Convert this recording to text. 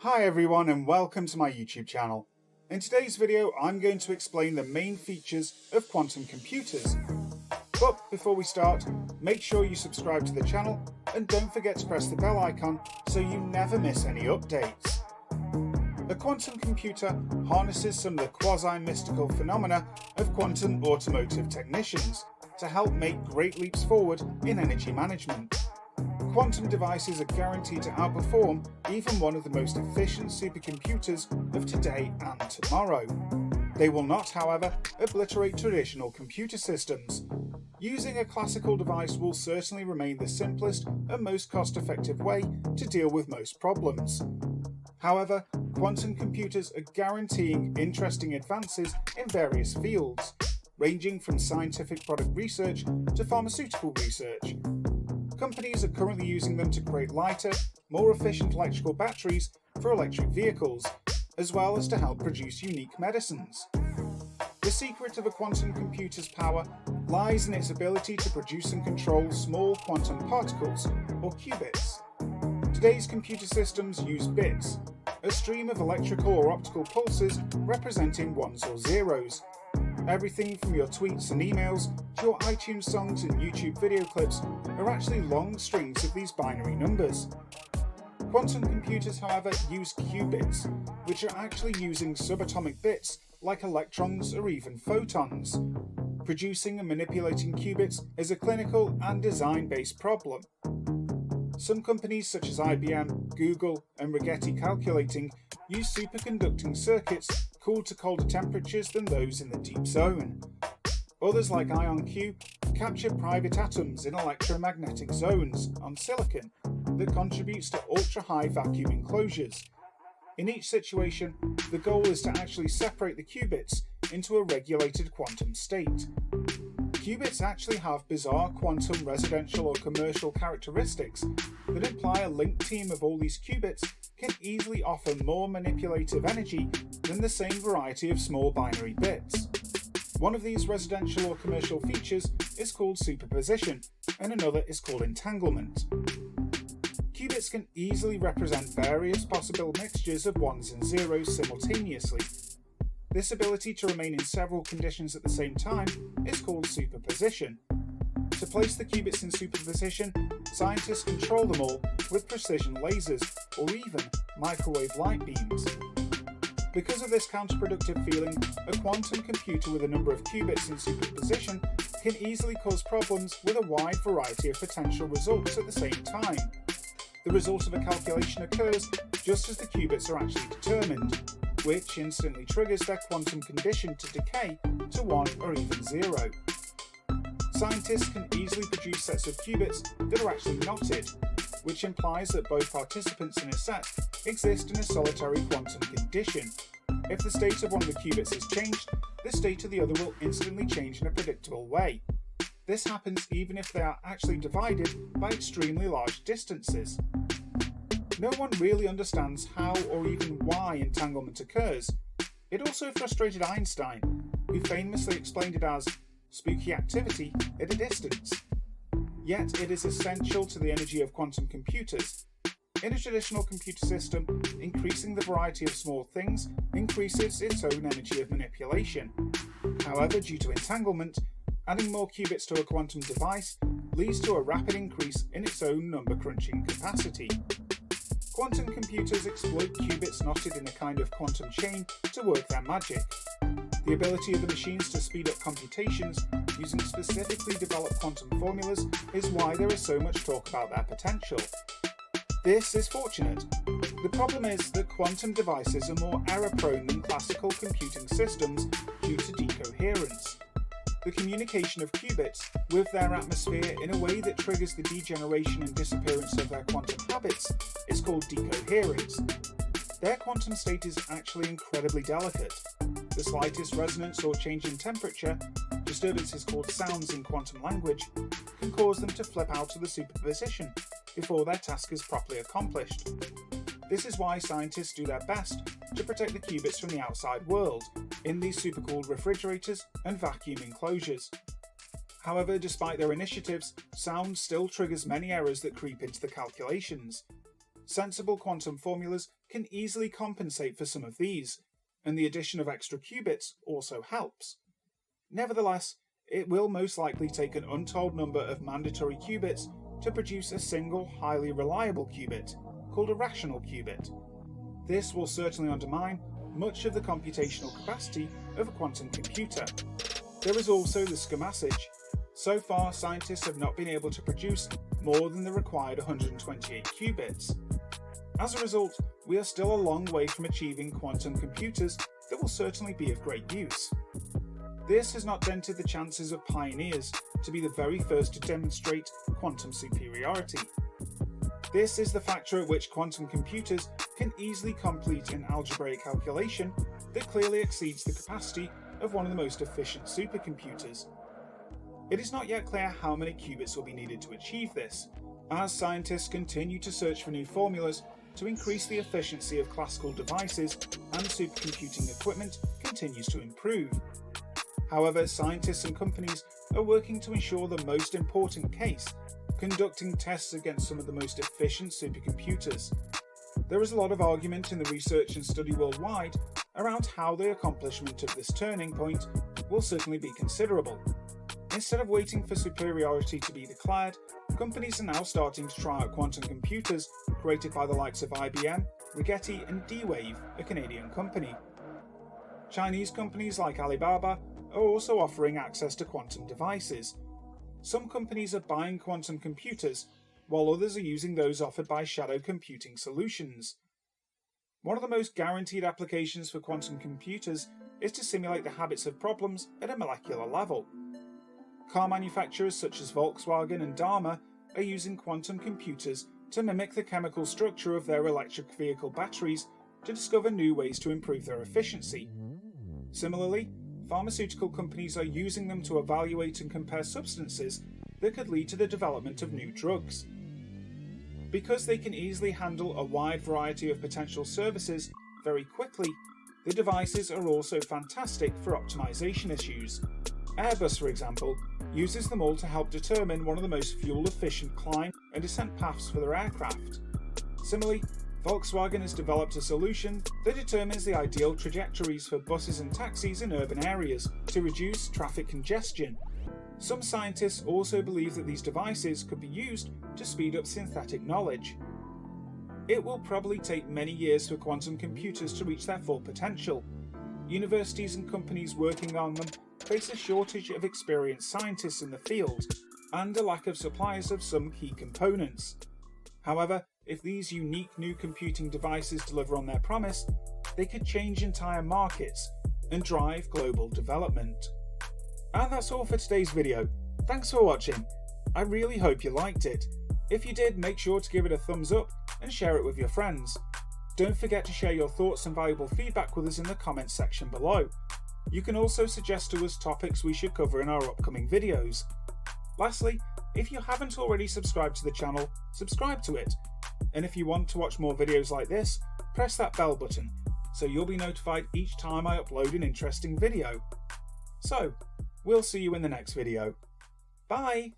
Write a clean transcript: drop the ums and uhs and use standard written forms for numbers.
Hi everyone and welcome to my YouTube channel. In today's video I'm going to explain the main features of quantum computers. But before we start, make sure you subscribe to the channel and don't forget to press the bell icon so you never miss any updates. A quantum computer harnesses some of the quasi-mystical phenomena of quantum automotive technicians to help make great leaps forward in energy management. Quantum devices are guaranteed to outperform even one of the most efficient supercomputers of today and tomorrow. They will not, however, obliterate traditional computer systems. Using a classical device will certainly remain the simplest and most cost-effective way to deal with most problems. However, quantum computers are guaranteeing interesting advances in various fields, ranging from scientific product research to pharmaceutical research. Companies are currently using them to create lighter, more efficient electrical batteries for electric vehicles, as well as to help produce unique medicines. The secret of a quantum computer's power lies in its ability to produce and control small quantum particles, or qubits. Today's computer systems use bits, a stream of electrical or optical pulses representing ones or zeros. Everything from your tweets and emails to your iTunes songs and YouTube video clips are actually long strings of these binary numbers. Quantum computers, however, use qubits, which are actually using subatomic bits like electrons or even photons. Producing and manipulating qubits is a clinical and design-based problem. Some companies such as IBM, Google, and Rigetti Calculating use superconducting circuits cooled to colder temperatures than those in the deep zone. Others like IonQ capture private atoms in electromagnetic zones on silicon that contributes to ultra-high vacuum enclosures. In each situation, the goal is to actually separate the qubits into a regulated quantum state. Qubits actually have bizarre quantum residential or commercial characteristics that imply a linked team of all these qubits can easily offer more manipulative energy than the same variety of small binary bits. One of these residential or commercial features is called superposition, and another is called entanglement. Qubits can easily represent various possible mixtures of ones and zeros simultaneously. This ability to remain in several conditions at the same time is called superposition. To place the qubits in superposition, scientists control them all with precision lasers or even microwave light beams. Because of this counterproductive feeling, a quantum computer with a number of qubits in superposition can easily cause problems with a wide variety of potential results at the same time. The result of a calculation occurs just as the qubits are actually determined, which instantly triggers their quantum condition to decay to 1 or even 0. Scientists can easily produce sets of qubits that are actually knotted, which implies that both participants in a set exist in a solitary quantum condition. If the state of one of the qubits is changed, the state of the other will instantly change in a predictable way. This happens even if they are actually divided by extremely large distances. No one really understands how or even why entanglement occurs. It also frustrated Einstein, who famously explained it as spooky activity at a distance. Yet it is essential to the energy of quantum computers. In a traditional computer system, increasing the variety of small things increases its own energy of manipulation. However, due to entanglement, adding more qubits to a quantum device leads to a rapid increase in its own number crunching capacity. Quantum computers exploit qubits knotted in a kind of quantum chain to work their magic. The ability of the machines to speed up computations using specifically developed quantum formulas is why there is so much talk about their potential. This is fortunate. The problem is that quantum devices are more error-prone than classical computing systems due to decoherence. The communication of qubits with their atmosphere in a way that triggers the degeneration and disappearance of their quantum habits is called decoherence. Their quantum state is actually incredibly delicate. The slightest resonance or change in temperature, disturbances called sounds in quantum language, can cause them to flip out of the superposition before their task is properly accomplished. This is why scientists do their best to protect the qubits from the outside world in these supercooled refrigerators and vacuum enclosures. However, despite their initiatives, sound still triggers many errors that creep into the calculations. sensible quantum formulas can easily compensate for some of these, and the addition of extra qubits also helps. Nevertheless, it will most likely take an untold number of mandatory qubits to produce a single highly reliable qubit, called a rational qubit. This will certainly undermine much of the computational capacity of a quantum computer. There is also the scammage. So far, scientists have not been able to produce more than the required 128 qubits. As a result, we are still a long way from achieving quantum computers that will certainly be of great use. This has not dented the chances of pioneers to be the very first to demonstrate quantum superiority. This is the factor at which quantum computers can easily complete an algebraic calculation that clearly exceeds the capacity of one of the most efficient supercomputers. It is not yet clear how many qubits will be needed to achieve this, as scientists continue to search for new formulas to increase the efficiency of classical devices and supercomputing equipment continues to improve. However, scientists and companies are working to ensure the most important case, conducting tests against some of the most efficient supercomputers. There is a lot of argument in the research and study worldwide around how the accomplishment of this turning point will certainly be considerable. Instead of waiting for superiority to be declared, companies are now starting to try out quantum computers created by the likes of IBM, Rigetti and D-Wave, a Canadian company. Chinese companies like Alibaba are also offering access to quantum devices. Some companies are buying quantum computers, while others are using those offered by shadow computing solutions. One of the most guaranteed applications for quantum computers is to simulate the habits of problems at a molecular level. Car manufacturers such as Volkswagen and Daimler are using quantum computers to mimic the chemical structure of their electric vehicle batteries to discover new ways to improve their efficiency. Similarly, pharmaceutical companies are using them to evaluate and compare substances that could lead to the development of new drugs. Because they can easily handle a wide variety of potential services very quickly, the devices are also fantastic for optimization issues. Airbus, for example, uses them all to help determine one of the most fuel-efficient climb and descent paths for their aircraft. Similarly, Volkswagen has developed a solution that determines the ideal trajectories for buses and taxis in urban areas to reduce traffic congestion. Some scientists also believe that these devices could be used to speed up synthetic knowledge. It will probably take many years for quantum computers to reach their full potential. Universities and companies working on them face a shortage of experienced scientists in the field and a lack of suppliers of some key components. However, if these unique new computing devices deliver on their promise, they could change entire markets and drive global development. And that's all for today's video. Thanks for watching. I really hope you liked it. If you did, make sure to give it a thumbs up and share it with your friends. Don't forget to share your thoughts and valuable feedback with us in the comments section below. You can also suggest to us topics we should cover in our upcoming videos. Lastly, if you haven't already subscribed to the channel, subscribe to it. And if you want to watch more videos like this, press that bell button so you'll be notified each time I upload an interesting video. So, we'll see you in the next video. Bye!